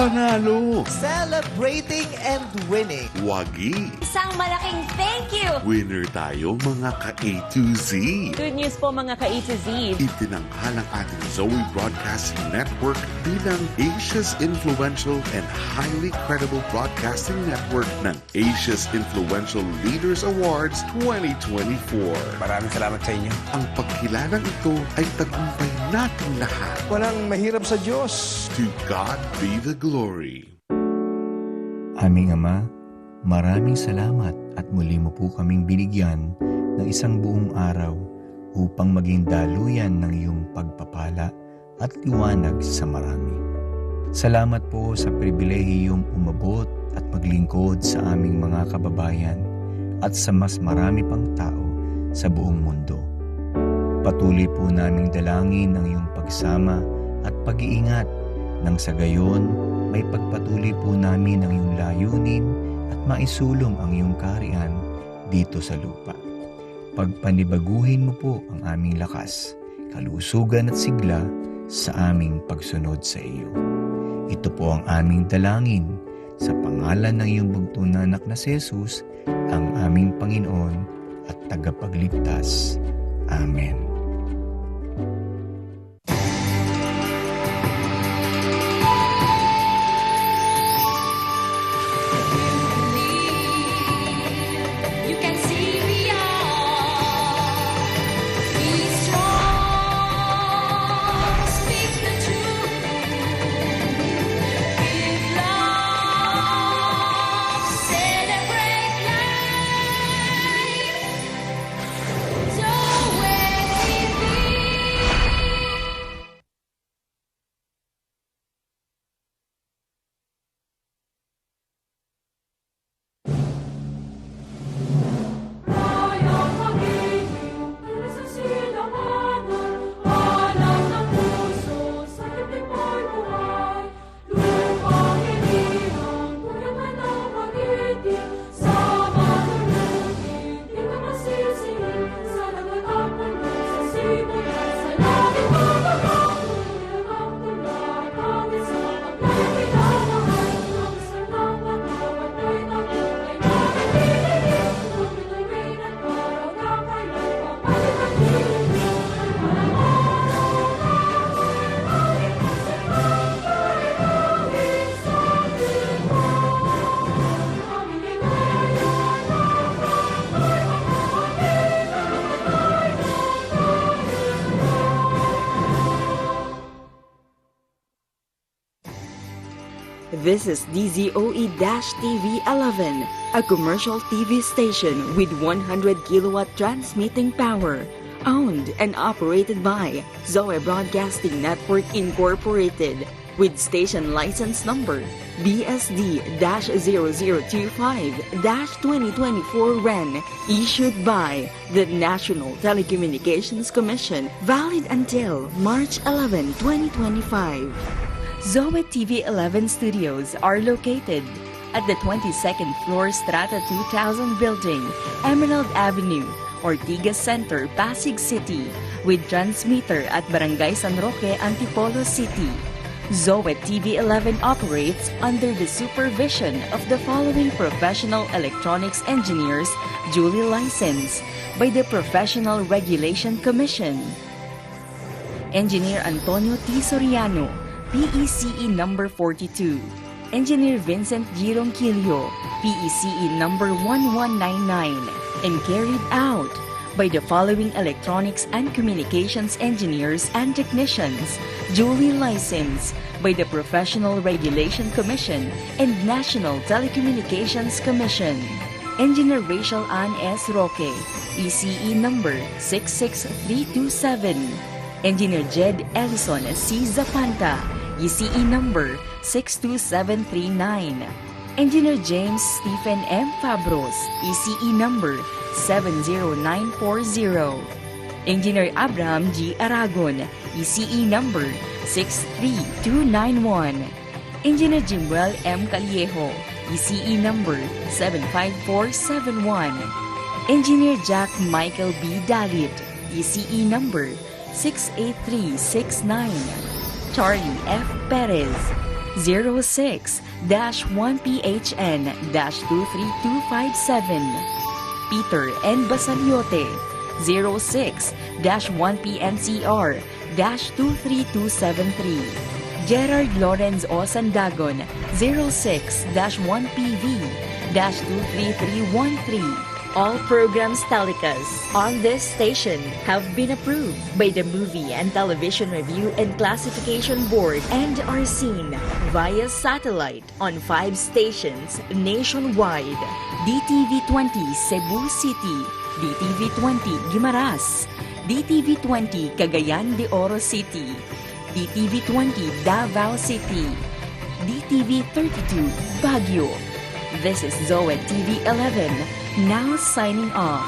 Panalo! Celebrating and winning. Wagi! Isang malaking thank you! Winner tayo mga ka-A to Z! Good news po mga ka-A to Z. Itinanghal ang ating Zoe Broadcasting Network bilang Asia's influential and highly credible broadcasting network ng Asia's Influential Leaders Awards 2024. Maraming salamat sa inyo. Ang pagkilalang ito ay tagumpay nating lahat. Walang mahirap sa Diyos. To God be the glory. Aming Ama, maraming salamat at muli mo po kaming binigyan ng isang buong araw upang maging daluyan ng iyong pagpapala at liwanag sa marami. Salamat po sa pribilehiyong umabot at maglingkod sa aming mga kababayan at sa mas marami pang tao sa buong mundo. Patuloy po naming dalangin ang iyong pagsama at pag-iingat nang sa gayon may pagpatuloy po namin ang iyong layunin at maisulong ang iyong kaharian dito sa lupa. Pagpanibaguhin mo po ang aming lakas, kalusugan at sigla sa aming pagsunod sa iyo. Ito po ang aming dalangin sa pangalan ng iyong bugtong na anak na si Jesus, ang aming Panginoon at tagapagligtas. Amen. You can see beyond. Be strong. Speak the truth. Give love. Celebrate life. Zoe TV. Kayang magiging sa silanganan, hanap ng puso sa liblib mo'y buhay. Lupang hinihang, kuyaman ang pag-ibig, sa malulugin, di ka masisihin, sa dagat ang puno, sa sibot at sa langit magkakaroon, ang tulad, hangin sa pagkain ng mahal, ang sarang magkawat mo'y nabuhay, nakikinig, tuloy-tuloy at paraw na kailan pamalitan-hilig, walang This is DZOE-TV 11, a commercial TV station with 100 kilowatt transmitting power, owned and operated by Zoe Broadcasting Network Incorporated, with station license number BSD-0025-2024 REN, issued by the National Telecommunications Commission, valid until March 11, 2025. Zoe TV 11 studios are located at the 22nd floor Strata 2000 building, Emerald Avenue, Ortigas Center, Pasig City, with transmitter at Barangay San Roque, Antipolo City. Zoe TV 11 operates under the supervision of the following professional electronics engineers duly licensed by the Professional Regulation Commission. Engineer Antonio T. Soriano, PECE number 42. Engineer Vincent G. Ronquillo, PECE number 1199, and carried out by the following electronics and communications engineers and technicians duly licensed by the Professional Regulation Commission and National Telecommunications Commission. Engineer Rachel Ann S. Roque, PCE number 66327. Engineer Jed Ellison C. Zapanta, ECE number 62739. Engineer James Stephen M. Fabros, ECE number 70940. Engineer Abraham G. Aragon, ECE number 63291. Engineer Jimuel M. Callejo, ECE number 75471. Engineer Jack Michael B. Dalit, ECE number 68369. Charlie F. Perez, 06-1PHN-23257. Peter N. Basaliote, 06-1PNCR-23273. Gerard Lawrence O. Sandagon, 06-1PV-23313. All programs telecast on this station have been approved by the Movie and Television Review and Classification Board and are seen via satellite on 5 stations nationwide. DTV20 Cebu City, DTV20 Guimaras, DTV20 Cagayan de Oro City, DTV20 Davao City, DTV32 Baguio. This is Zoe TV 11, now signing off.